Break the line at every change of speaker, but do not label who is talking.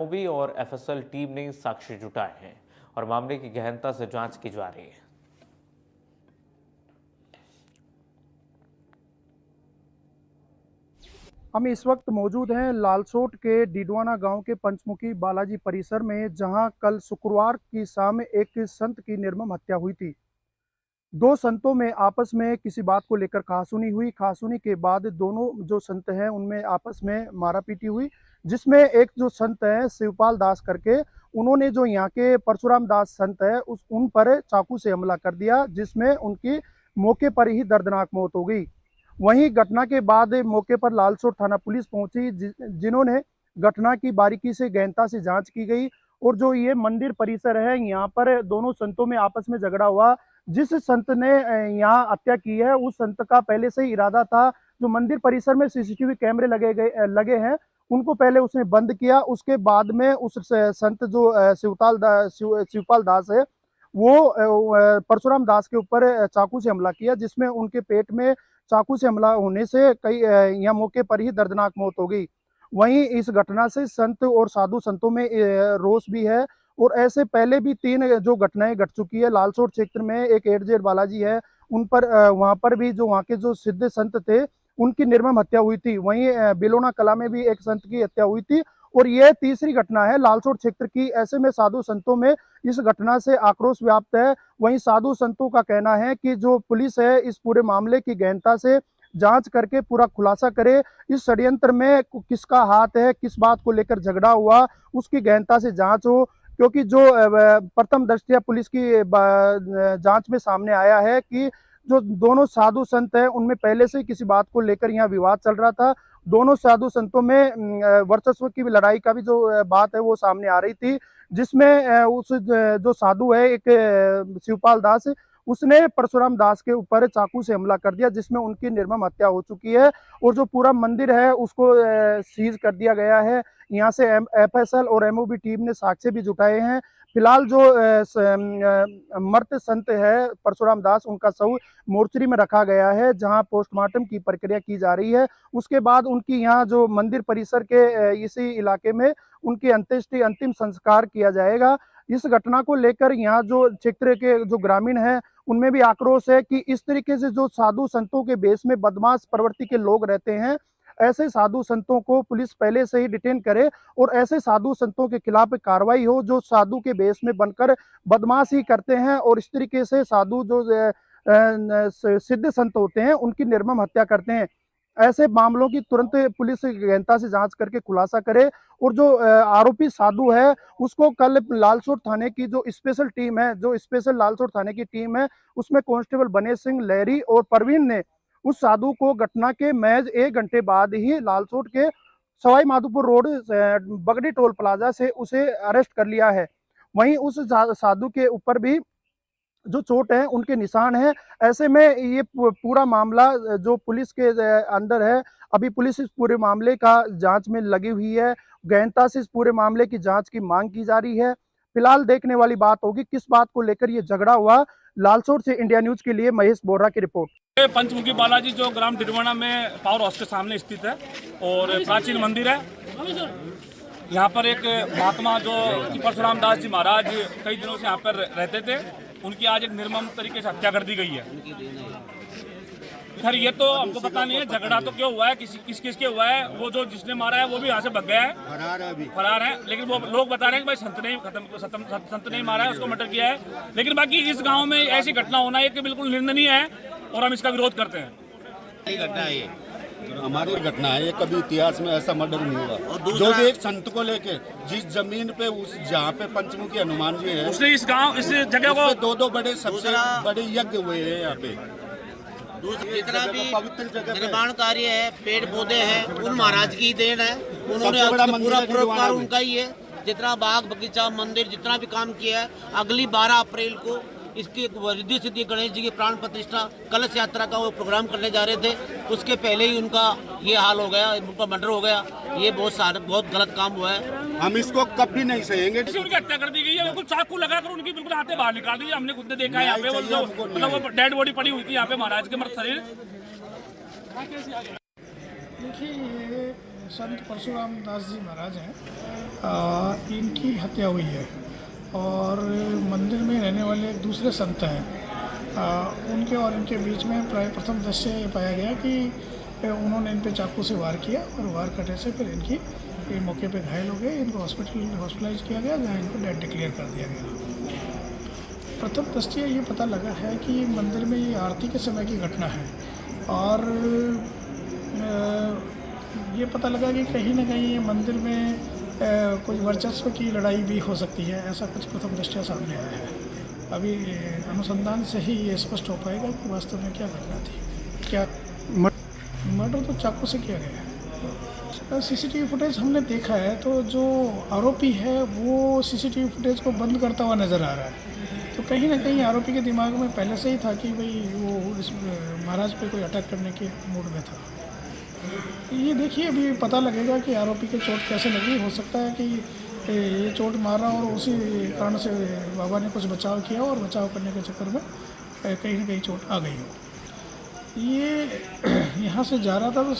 ओबी और FSL team ने साक्ष्य जुटाए हैं और मामले की गहनता से जांच की जा रही है।
हम इस वक्त मौजूद हैं लालसोट के डीडवाना गांव के पंचमुखी बालाजी परिसर में, जहां कल शुक्रवार की शाम एक संत की निर्मम हत्या हुई थी। दो संतों में आपस में किसी बात को लेकर कहासुनी हुई। कहासुनी के बाद दोनों जो संत हैं उनमें आपस में मारापीटी हुई, जिसमें एक जो संत है शिवपाल दास करके, उन्होंने जो यहाँ के परशुराम दास संत है उन पर चाकू से हमला कर दिया, जिसमें उनकी मौके पर ही दर्दनाक मौत हो गई। वहीं घटना के बाद मौके पर लालसोट थाना पुलिस पहुंची, जिन्होंने घटना की बारीकी से गहनता से जांच की गई। और जो ये मंदिर परिसर है, यहाँ पर दोनों संतों में आपस में झगड़ा हुआ। जिस संत ने यहाँ हत्या की है उस संत का पहले से ही इरादा था। जो मंदिर परिसर में सीसीटीवी कैमरे लगे हैं, उनको पहले उसने बंद किया। उसके बाद में उस संत जो शिवपाल दास है, वो परशुराम दास के ऊपर चाकू से हमला किया, जिसमें उनके पेट में चाकू से हमला होने से कई यहाँ मौके पर ही दर्दनाक मौत हो गई। वहीं इस घटना से संत और साधु संतों में रोष भी है। और ऐसे पहले भी 3 जो घटनाएं घट चुकी है लालसोट क्षेत्र में। एक एडजेड बालाजी है, उन पर वहां पर भी जो वहां के जो सिद्ध संत थे उनकी निर्मम हत्या हुई थी। वहीं बिलोना कला में भी एक संत की हत्या हुई थी। और यह तीसरी घटना है लालसोट क्षेत्र की। ऐसे में साधु संतों में इस घटना से आक्रोश व्याप्त है। वहीं साधु संतों का कहना है कि जो पुलिस है इस पूरे मामले की गहनता से जांच करके पूरा खुलासा करे। इस षड्यंत्र में किसका हाथ है, किस बात को लेकर झगड़ा हुआ, उसकी गहनता से जांच हो। क्योंकि जो प्रथम दृष्टया पुलिस की जांच में सामने आया है कि जो दोनों साधु संत हैं उनमें पहले से किसी बात को लेकर यहाँ विवाद चल रहा था। दोनों साधु संतों में वर्चस्व की लड़ाई का भी जो बात है वो सामने आ रही थी, जिसमें उस जो साधु है एक शिवपाल दास, उसने परशुराम दास के ऊपर चाकू से हमला कर दिया, जिसमें उनकी निर्मम हत्या हो चुकी है। और जो पूरा मंदिर है उसको सीज कर दिया गया है। यहाँ से एफएसएल और एमओबी टीम ने साक्ष्य भी जुटाए हैं। फिलहाल जो मृत संत है परशुराम दास, उनका शव मोर्चरी में रखा गया है, जहां पोस्टमार्टम की प्रक्रिया की जा रही है। उसके बाद उनकी यहाँ जो मंदिर परिसर के इसी इलाके में उनकी अंत्येष्टि अंतिम संस्कार किया जाएगा। इस घटना को लेकर यहाँ जो क्षेत्र के जो ग्रामीण हैं उनमें भी आक्रोश है कि इस तरीके से जो साधु संतों के बेस में बदमाश प्रवृत्ति के लोग रहते हैं, ऐसे साधु संतों को पुलिस पहले से ही डिटेन करे और ऐसे साधु संतों के खिलाफ कार्रवाई हो जो साधु के बेस में बनकर बदमाशी करते हैं और इस तरीके से साधु जो सिद्ध संत होते हैं उनकी निर्मम हत्या करते हैं। ऐसे मामलों की तुरंत पुलिस गहनता से जांच करके खुलासा करे। और जो आरोपी साधु है उसको कल लालसोट थाने की जो स्पेशल टीम है, जो स्पेशल लालसोट थाने की टीम है, उसमें कांस्टेबल बने सिंह, लहरी और परवीन ने उस साधु को घटना के महज 1 घंटे बाद ही लालसोट के सवाई माधोपुर रोड बगड़ी टोल प्लाजा से उसे अरेस्ट कर लिया है। वहीं उस साधु के ऊपर भी जो चोट है उनके निशान है। ऐसे में ये पूरा मामला जो पुलिस के अंदर है, अभी पुलिस इस पूरे मामले का जांच में लगी हुई है। गहनता से इस पूरे मामले की जांच की मांग की जा रही है। फिलहाल देखने वाली बात होगी किस बात को लेकर ये झगड़ा हुआ। लालसोट से इंडिया न्यूज के लिए महेश बोरा की रिपोर्ट।
पंचमुखी बालाजी जो ग्राम डिडवाना में पावर हाउस के सामने स्थित है और प्राचीन मंदिर है। यहाँ पर एक महात्मा जो परशुराम दास जी महाराज कई दिनों से यहाँ पर रहते थे, उनकी आज एक निर्मम तरीके से हत्या कर दी गई है। खैर ये तो हमको पता नहीं है झगड़ा तो क्यों हुआ है, किस किस के हुआ है। वो जो जिसने मारा है वो भी यहाँ से भाग गया है, फरार है। लेकिन वो लोग बता रहे हैं कि भाई संत ने मारा है, उसको मर्डर किया है। लेकिन बाकी इस गाँव में ऐसी घटना होना एक बिल्कुल निंदनीय है और हम इसका विरोध करते हैं।
घटना है ये हमारी घटना है, ये कभी इतिहास में ऐसा मर्डर नहीं हुआ। जो भी एक संत को लेके जिस जमीन पे उस जहाँ पे पंचमुखी हनुमान जी है,
उसने इस जगह को
2 बड़े सबसे बड़े यज्ञ हुए हैं यहाँ पे।
जितना भी पवित्र जगह निर्माण कार्य है, पेड़ पौधे हैं, उन महाराज की देन है। उन्होंने पूरा पुरस्कार उनका ही है। जितना बाग बगीचा मंदिर जितना भी काम किया है, अगली 12 अप्रैल को इसकी रिद्धि सिद्धि गणेश जी की प्राण प्रतिष्ठा कलश यात्रा का वो प्रोग्राम करने जा रहे थे। उसके पहले ही उनका ये हाल हो गया, उनका मर्डर हो गया। ये बहुत गलत काम हुआ है।
हम इसको कभी नहीं सहेंगे।
उनकी हत्या कर दी गई है, बिल्कुल चाकू लगाकर उनकी बिल्कुल हाथे बाहर निकाल दी। हमने खुद ने देखा है यहाँ पे वो डेड बॉडी पड़ी हुई थी यहाँ पे महाराज के मृत शरीर।
देखिए, ये
संत परशुराम दास जी महाराज हैं, इनकी हत्या हुई है और मंदिर में रहने वाले एक दूसरे संत हैं, उनके और इनके बीच में प्राय प्रथम दृश्य ये पाया गया कि उन्होंने इन पे चाकू से वार किया और वार करने से फिर इनकी ये मौके पे घायल हो गए। इनको हॉस्पिटलाइज किया गया, जहाँ इनको डेड डिक्लेयर कर दिया गया। प्रथम दृष्टया ये पता लगा है कि मंदिर में ये आरती के समय की घटना है और ये पता लगा कि कहीं ना कहीं ये मंदिर में कोई वर्चस्व की लड़ाई भी हो सकती है, ऐसा कुछ प्रथम दृष्टया सामने आया है। अभी अनुसंधान से ही ये स्पष्ट हो पाएगा कि वास्तव में क्या घटना थी। क्या मर्डर तो चाकू से किया गया है। सीसीटीवी फुटेज हमने देखा है तो जो आरोपी है वो सीसीटीवी फुटेज को बंद करता हुआ नज़र आ रहा है, तो कहीं ना कहीं आरोपी के दिमाग में पहले से ही था कि भाई वो इस महाराज पे कोई अटैक करने के मूड में था। ये देखिए अभी पता लगेगा कि आरोपी के चोट कैसे लगी। हो सकता है कि ये चोट मारा और उसी कारण से बाबा ने कुछ बचाव किया और बचाव करने के चक्कर में कहीं ना कहीं चोट आ गई हो। ये यहाँ से जा रहा था तो